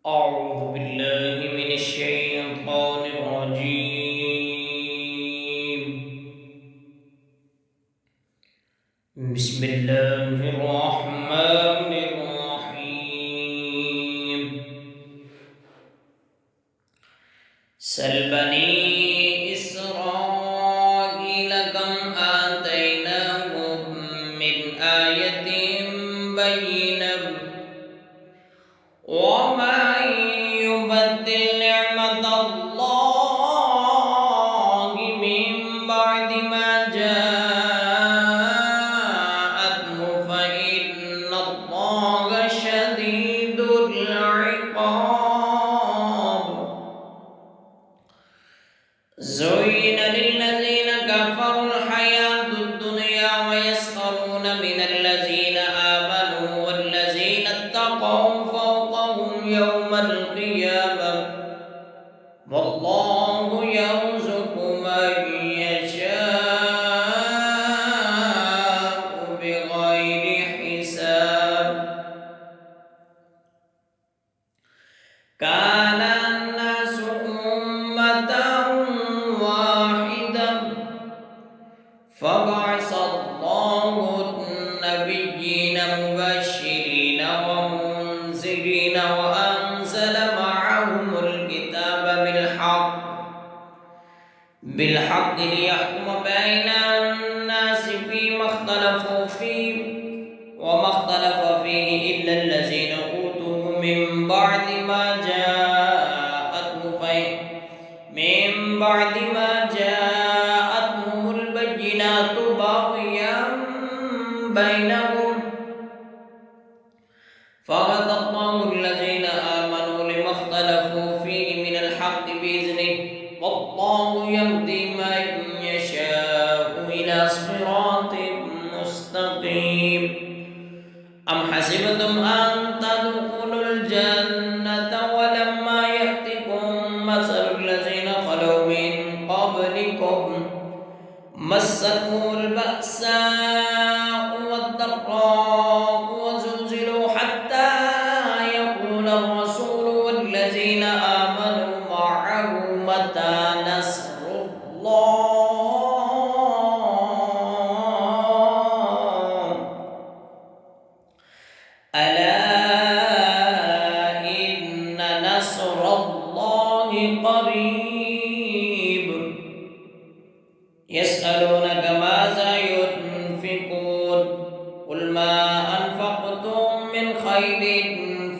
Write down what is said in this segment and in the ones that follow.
أعوذ بالله من الشيطان الرجيم. بسم الله الرحمن الرحيم. سل بني إسرائيل كم آتيناهم من آية بينة ومن يبدل نعمة الله من بعد ما جاءته فإن الله شديد العقاب. زين للذين كفروا الحياة الدنيا ويسخرون من الذين آمنوا والذين اتقوا فوقهم يوم القيامة والله يرزق من يشاء بغير حساب. كان الناس أمة واحدة فبعث الله النبيين مبشرين ومنذرين وأنزل معهم الكتاب بالحق ليحكم بين الناس فيما اختلفوا فيه وما اختلف فيه إلا الذين أوتوه من بعد ما جاءتهم البينات بغيا بينهم فهدى الله الذين آمنوا لما اختلفوا فيه من الحق بإذنه والله يهدي من يشاء إلى صراط مستقيم. أم حسبتم أن تدخلوا الجنة ولما يأتكم مثل الذين خلوا من قبلكم مستهم البأساء والضراء وزلزلوا حتى يقول الرسول والذين آمنوا معه متى نصر الله ألا إن نصر الله قريب. يسألونك ماذا ينفقون قل ما أنفقتم من خير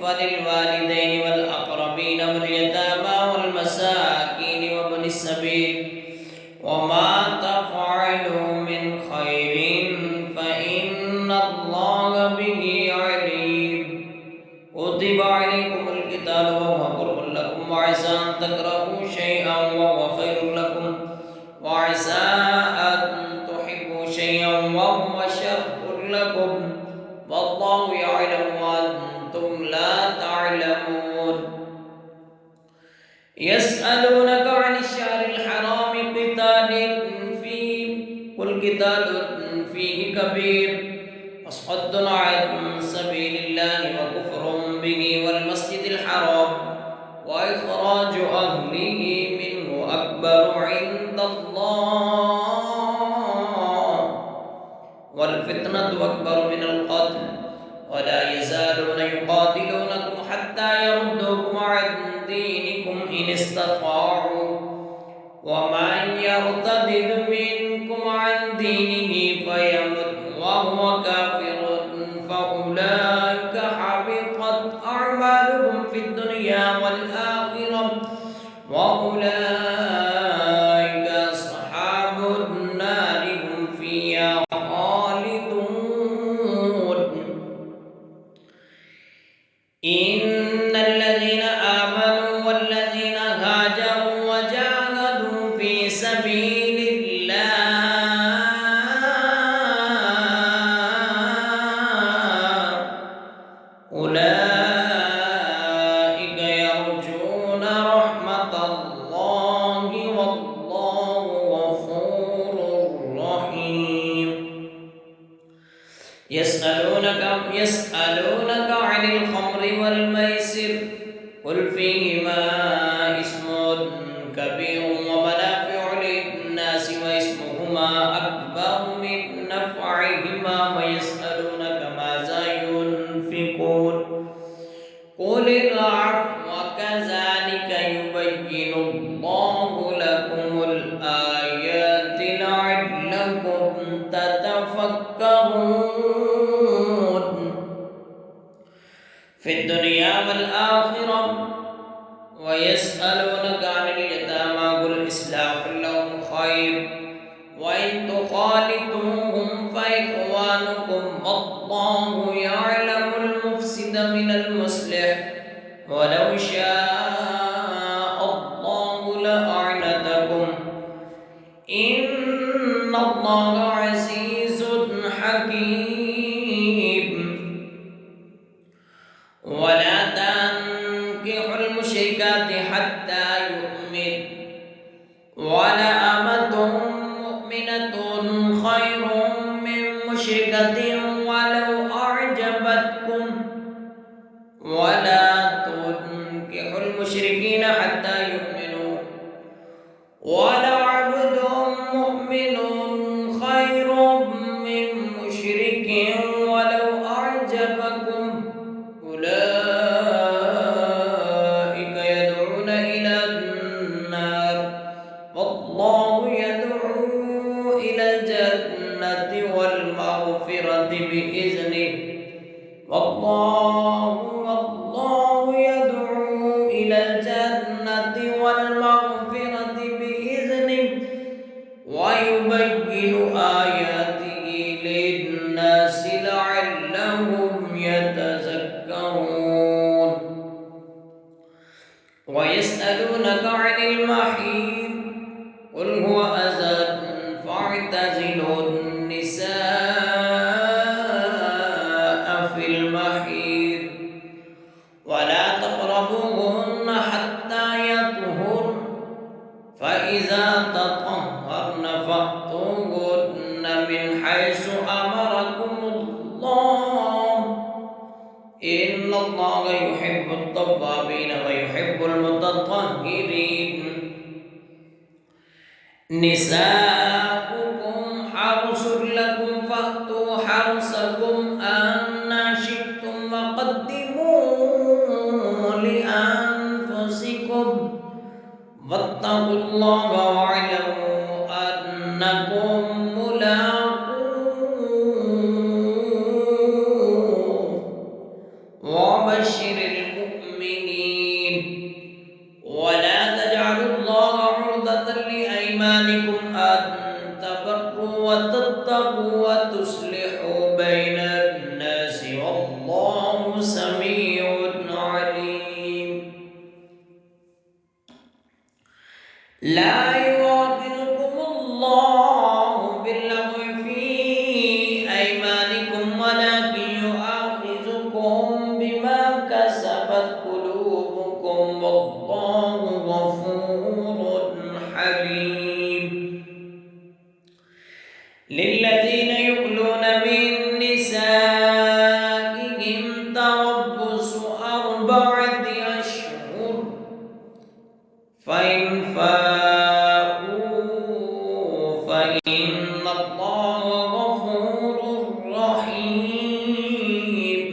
فللوالدين والأقربين واليتامى والمساكين وابن السبيل وما تفعلوا من خير فإن الله به عليم. كتب عليكم القتال وهو كره لكم وعسى أن تكرهوا شيئا وهو خير لكم وعسى أن تحبوا شيئا وهو شر لكم والله يعلم وأنتم لا تعلمون. يسألونك عن الشهر الحرام قتال فيه قل قتال فيه كبير وصد عن سبيل الله وكفر به والمسجد الحرام وإخراج أهله منه أكبر عند الله والفتنة أكبر من القتل ولا يزالون يقاتلونكم حتى يردوكم عن دينكم إن استطاعوا ومن يرتد منكم عن دينه فيمت وهو كافر فأولئك حبطت أعمالهم في الدنيا والآخرة وأولئك أصحاب النار هم فيها خالدون. إن الذين آمنوا والذين هاجروا وجاهدوا في سبيل الله أولئك يرجون رحمة الله والله غفور رحيم. يسألونك عن الخمر والميسر قل فيهما اسم كبير ومنافع للناس واسمهما أكبر من نفعهما ويسألونك ماذا ينفقون قل العفو كذلك يبين الله لكم الآيات لعلكم تتفكرون في الدنيا والآخرة ويسألونك عن اليتامى قل إصلاح لهم خير وإن تخالطوهم فإخوانكم والله يعلم المفسد من المصلح ولو شاء الله لأعنتكم إن الله عزيز حكيم ولا تنكحوا المشركات حتى يؤمن ولأمة مؤمنة خير من مشركة ولو أعجبتكم ولا تنكحوا المشركين حتى يؤمنوا ولعبد مؤمن خير من مشرك ولو أعجبكم أولئك يدعون إلى النار والله يدعو إلى الجنة والمغفرة بإذنه والله يدعو إلى الجنة والمغفرة بإذنه ويبين آياته للناس لعلهم يتذكرون ويسألونك عن المحيض قل هو أذى فاعتزلوا النساء في المحيض ولا تقربوهن حتى يطهرن فإذا تطهرن فأتوهن من حيث أمركم الله إن الله يحب التوابين ويحب المتطهرين نساؤكم حرث لكم فأتوا حرثكم أنى شئتم وقدموا لأنفسكم واتقوا الله واعلموا أنكم ملاقوه وبشر المؤمنين ولا تجعلوا الله عرضة لأيمانكم أن تبروا وتتقوا وتصلحوا بين الناس والله سميع عليم لا يؤاخذكم الله باللغو في أيمانكم ولكن يؤاخذكم بما كسبت قلوبكم والله غفور حليم للذين يؤلون من نسائهم تربص 4 أشهر فإن فاءوا فإن الله غفور رحيم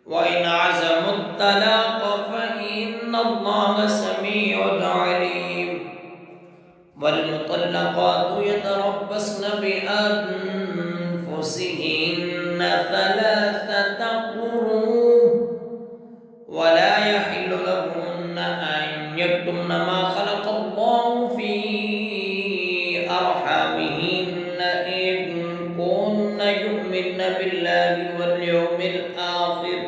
وإن عزموا الطلاق فإن الله سميع عليم والمطلقات يتربصن بأنفسهن 3 قروء ولا يحل لهن أن يكتمن ما خلق الله في أرحامهن إن كن يؤمن بالله واليوم الآخر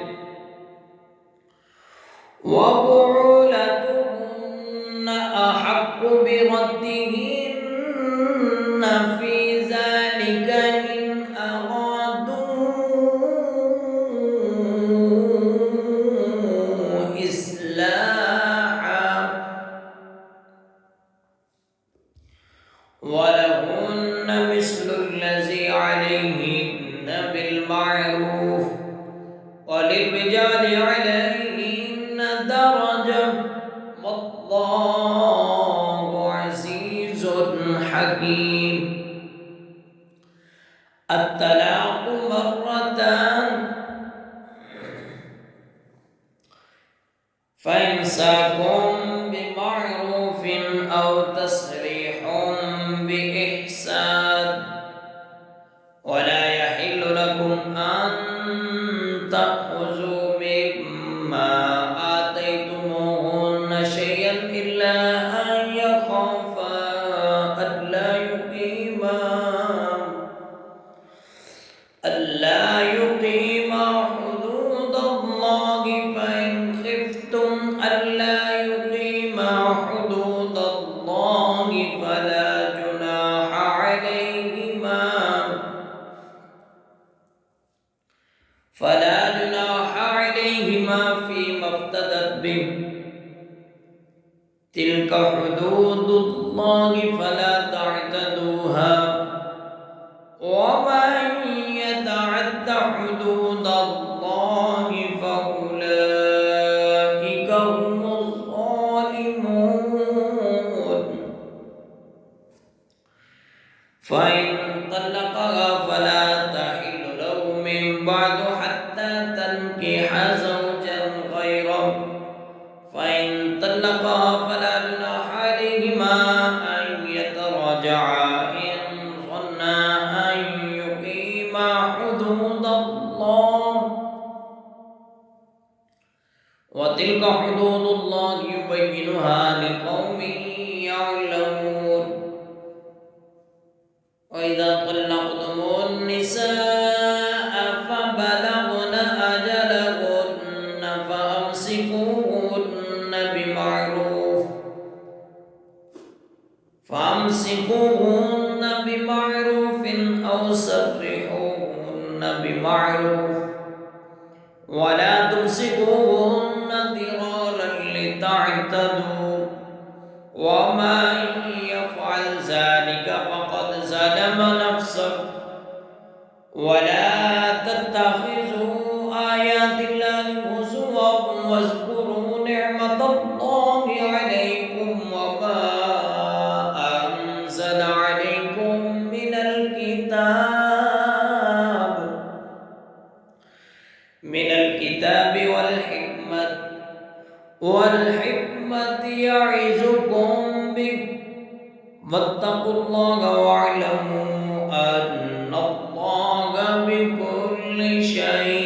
وبعولتهن أحق بردهن في ذلك إن أرادوا إصلاحا ولهن مثل الذي عليهن بالمعروف وللرجال عليهن درجة فإمساكم بمعروف أو تسريح بإحسان ولا يحل لكم أن تأخذوا مما آتيتموهن شيئا إلا أن يخافا ألا يقيما حدود الله فإن خفتم ألا يقيما حدود الله فلا جناح عليهما فيما افتدت به تلك حدود الله فلا تعتدوها ومن يتعد حدود الله فأولئك هم الظالمون فإن طلقها فلا تحل له من بعد حتى تنكح زوجا غيره فإن طلقها فلا جناح عليهما أن يتراجعا إن ظنا أن يقيما حدود الله وتلك حدود الله يبينها لقوم يعلمون وإذا طلقتم النساء فبلغن أجلهن فأمسكوهن بمعروف أو سرحوهن بمعروف ولا تمسكوهن ضرارا لتعتدوا ومن يفعل ذلك فقد ظلم نفسه ولا تتخذوا آيات الله هزوا واذكروا نعمة الله عليكم وما أنزل عليكم من الكتاب والحكمة يعظكم به واتقوا الله واعلموا أن الله بكل شيء